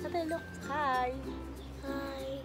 Ate, look. Hi. Hi.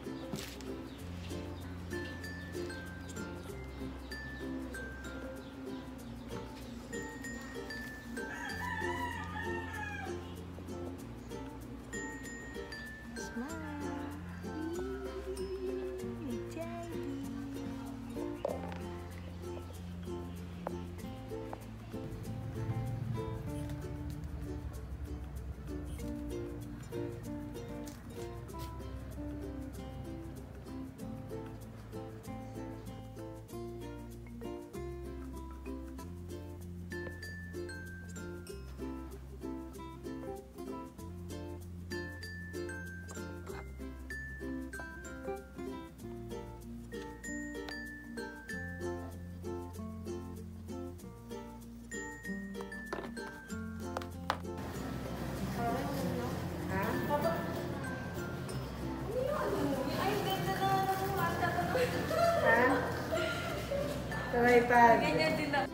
Tripod. Ganyan din na.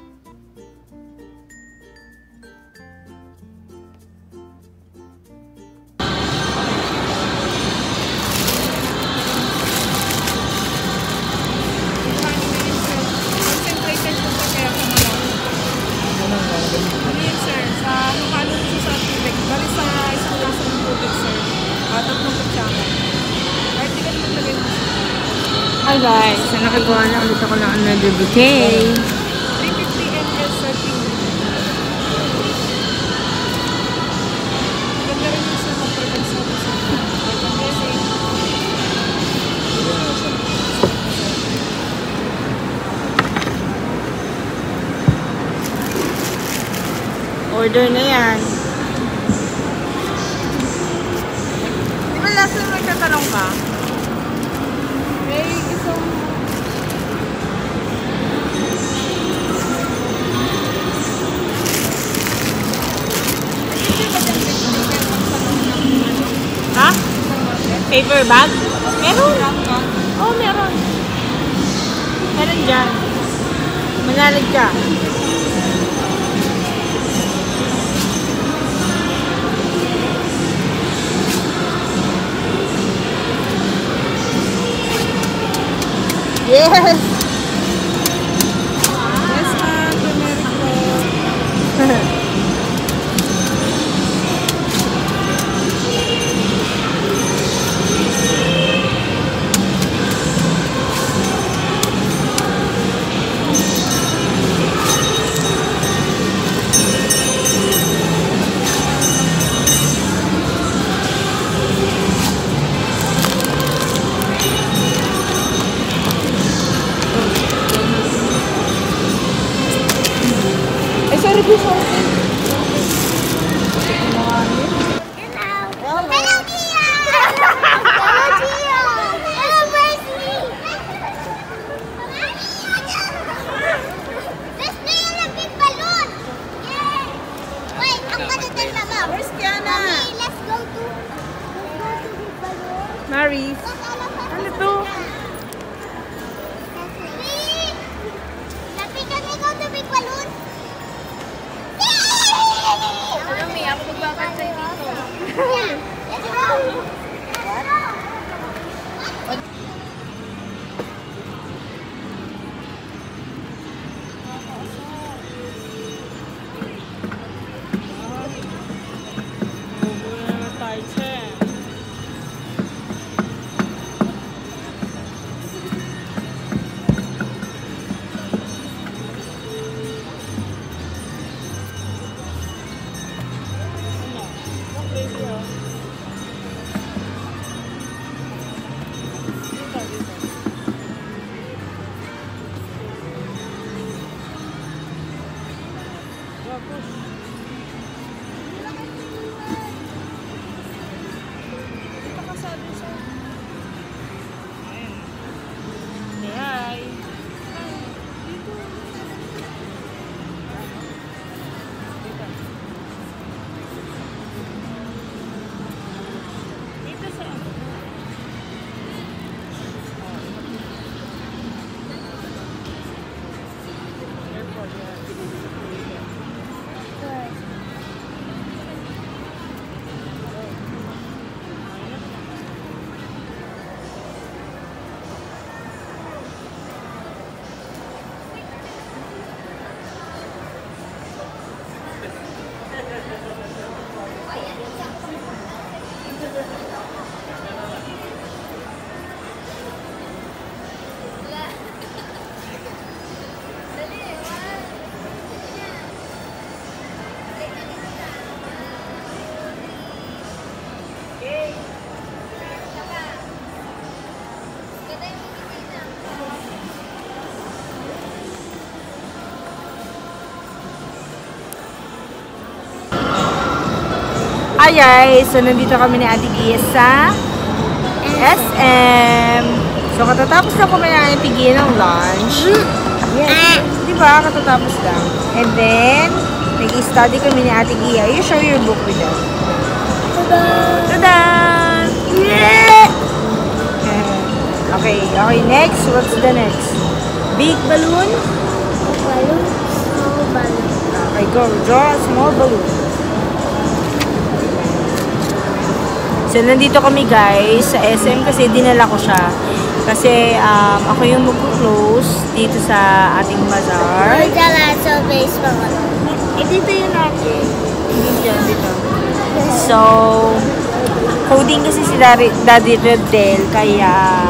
Concentrated po kasi ako malaman. Hindi sir, sa halo po sa tubig. Bali sa isang kaso ng tubig sir. Tatlong kutsara. Kahit di ka naman lagay mo. Hi guys, so nakagawa na ulit ako ng another bouquet. 350 ml sir. Ganda rin yung sa mag-product sa Order na yan. Di ba last time nagtatanong ka? may isang Ha? Paper bag? Meron. Oo, meron. Meron dyan. Manalig ka. Yes! yes ma'am, turmeric po. Ay, sorry po, sorry. Hello, Gia! Hello, Gia! Hello, Mercy! Let's play in a big balloon! Yay! Wait, ang ganda din, Mama. Where's Kiana? Mommy, let's go to big balloon. Maris. Ano to? Big! Happy can we go to big balloon? Mami, ako magbabantay dito. Yeah, let's go! Let's go! Hi guys! So, nandito kami ni Ate Gia sa SM. So, katatapos na kami ni Ate Gia ng lunch. Yes. Diba? Katatapos lang. And then, nag-study kami ni Ate Gia. You show your book with us. Tada! Yeah! Okay, next. What's the next? Big balloon? Balloon. Small balloon. Okay, go. Draw a small balloon. So, nandito kami guys sa SM kasi dinala ko siya. Kasi ako yung mag-close dito sa ating bazaar. Or the last of baseball. Dito yun natin. Dito. So, coding kasi si Daddy Redel, kaya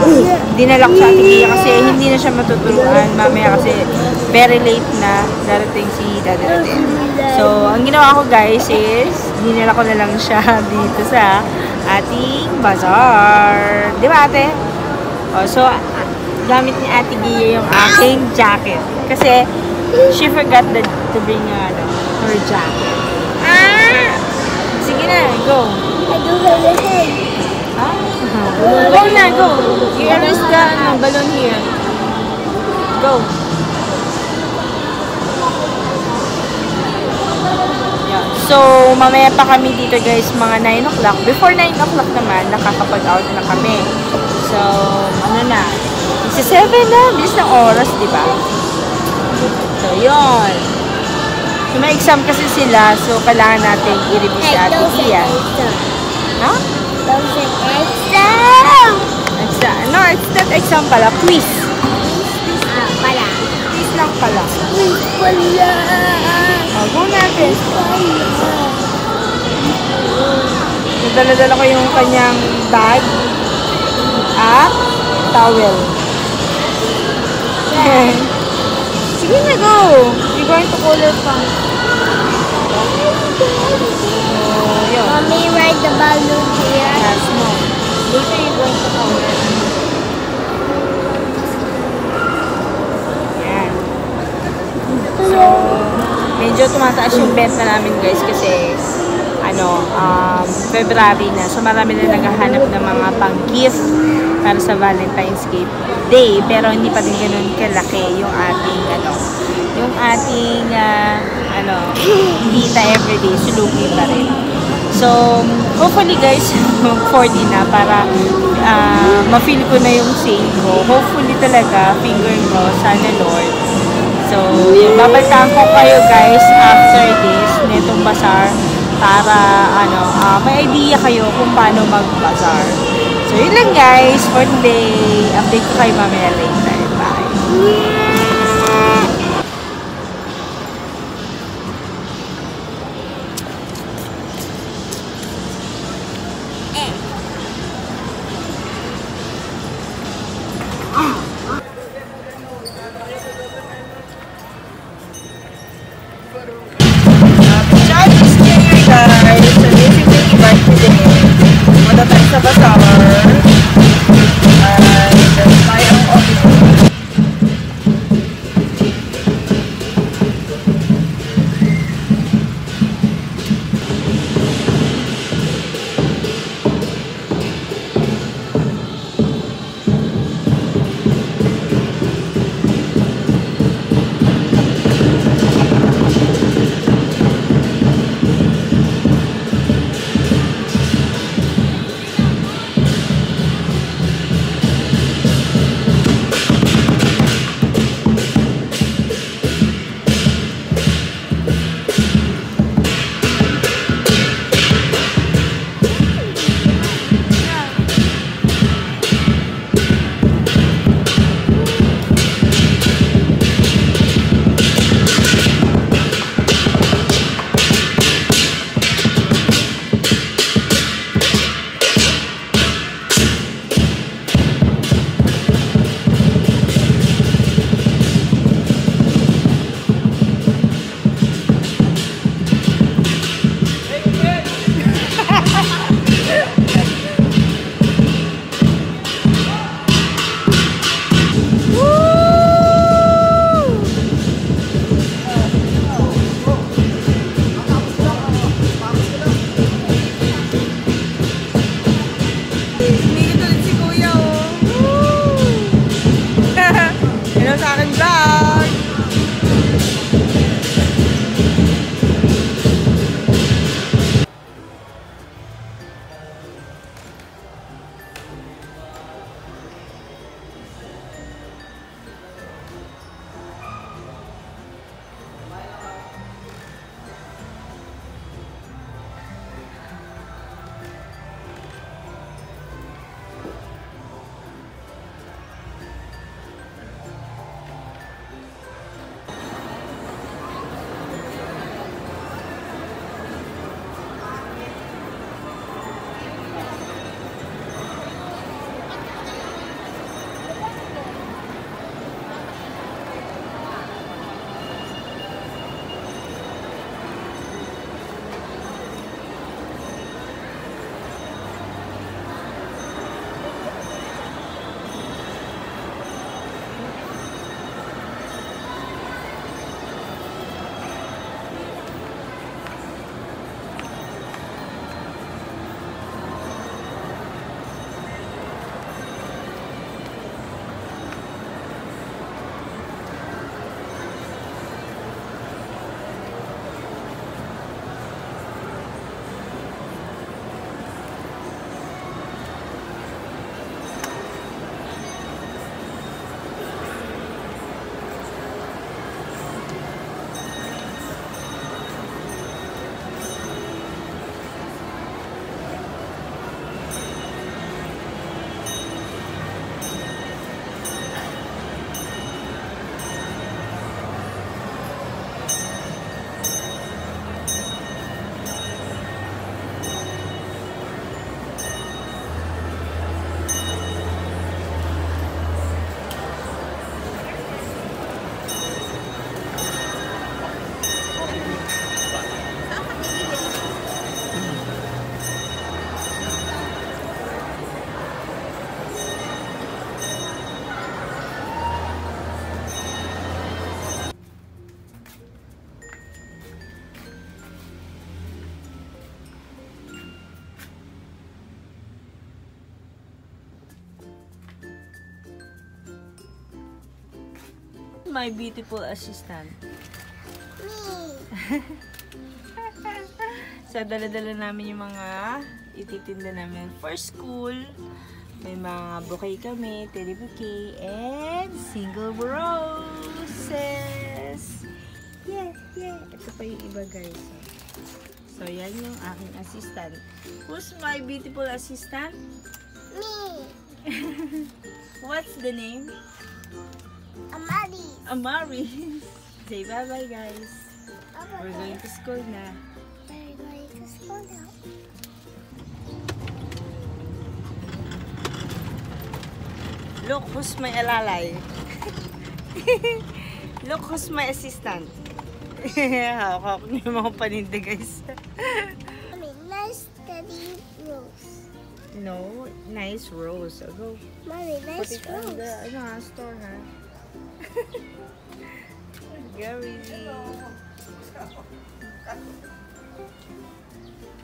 dinala ko sa ating Gia kasi hindi na siya matuturuan. Mamaya kasi very late na darating si Daddy Redel. So, ang ginawa ko guys is, dinala ko na lang siya dito sa ating bazaar. Di ba ate? So, gamit ni Ate Gia yung aking jacket. Kasi, she forgot to bring her jacket. Sige na, go. I do have a head. Go na, go. You erase the balloon here. Go. Yeah. So, mamaya pa kami dito guys, mga 9 o'clock. Before 9 o'clock naman, nakakapag-out na kami. So, ano na. Isa 7 na. Bilis ng oras, di ba? So, yun. So, may exam kasi sila. So, kailangan natin i-review si Ate Gia. Ha? Those are exam. No, it's not exam pala. Quiz. Pala. Quiz lang pala. Pala. Go natin. Nadala-dala ko yung kanyang bag at towel. Sige na, go. You're going to color pa. Yun. Mommy, ride the balloon here. Yes, no. Later you're going to color. Yan. So, medyo tumataas yung benta namin guys kasi February na. So, marami na naghahanap ng mga pang-gift para sa Valentine's Day. Pero hindi pa din ganun kalaki yung ating kita everyday. Sulugi pa rin. So, hopefully guys, 40 na para ma-feel ko na yung sale ko. Hopefully talaga, finger ko, sana Lord. So, yun, babaltaan ko kayo guys after this, netong bazaar, para may idea kayo kung paano mag-bazaar. So, yun lang guys for today. Update ko kayo mamaya later. Bye! Sa bazaar and tayo ang office. my beautiful assistant? Me. So, dala-dala namin yung mga ititinda namin for school. May mga bouquet kami, teddy bouquet, and single roses. Yeah, yeah. Ito pa yung iba, guys. So, yan yung aking assistant. Who's my beautiful assistant? Me. What's the name? Amari. Amari. Say bye-bye, guys. Bye-bye. We're going to school na. We're going to school now. Look who's my alalay. Look who's my assistant. Hawak niyo yung mga paninda, guys. Mommy, nice teddy rose. No, nice rose. Go. Mommy, Put nice it on the rose. store, ha? Gary.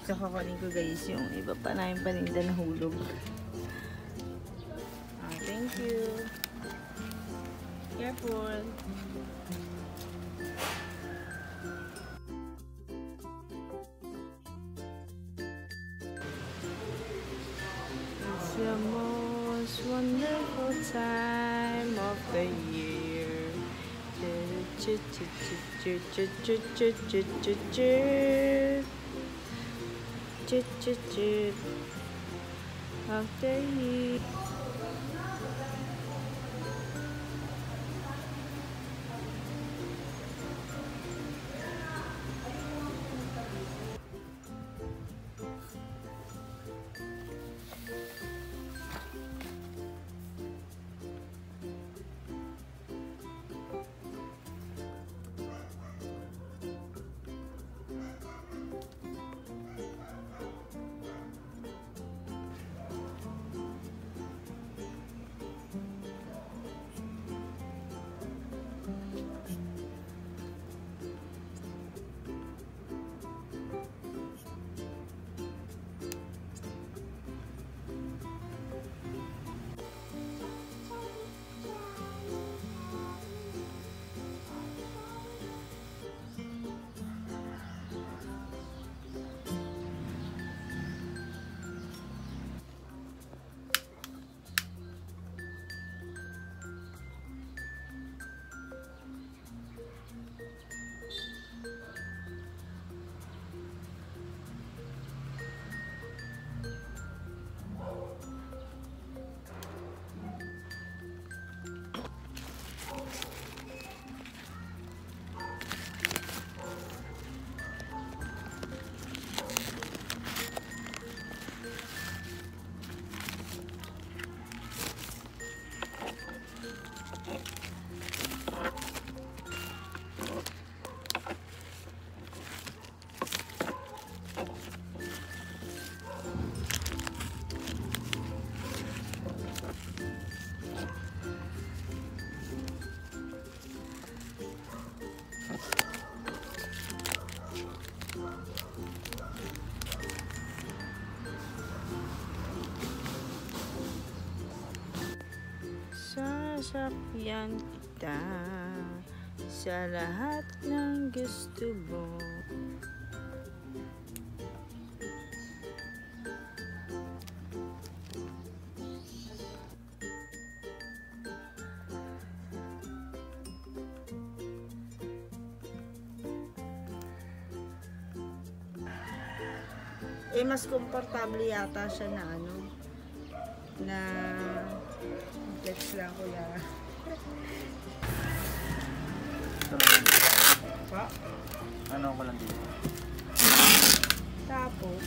So, kakanin ko, guys, yung iba pa na yung paninda na hulog. Thank you. Careful. It's the most wonderful time of the year. Of the year. Sasakyan kita sa lahat ng gusto mo. Mas komportable yata siya na ano, na flex lang ko lang. Pa? Ano ko lang dito? Tapos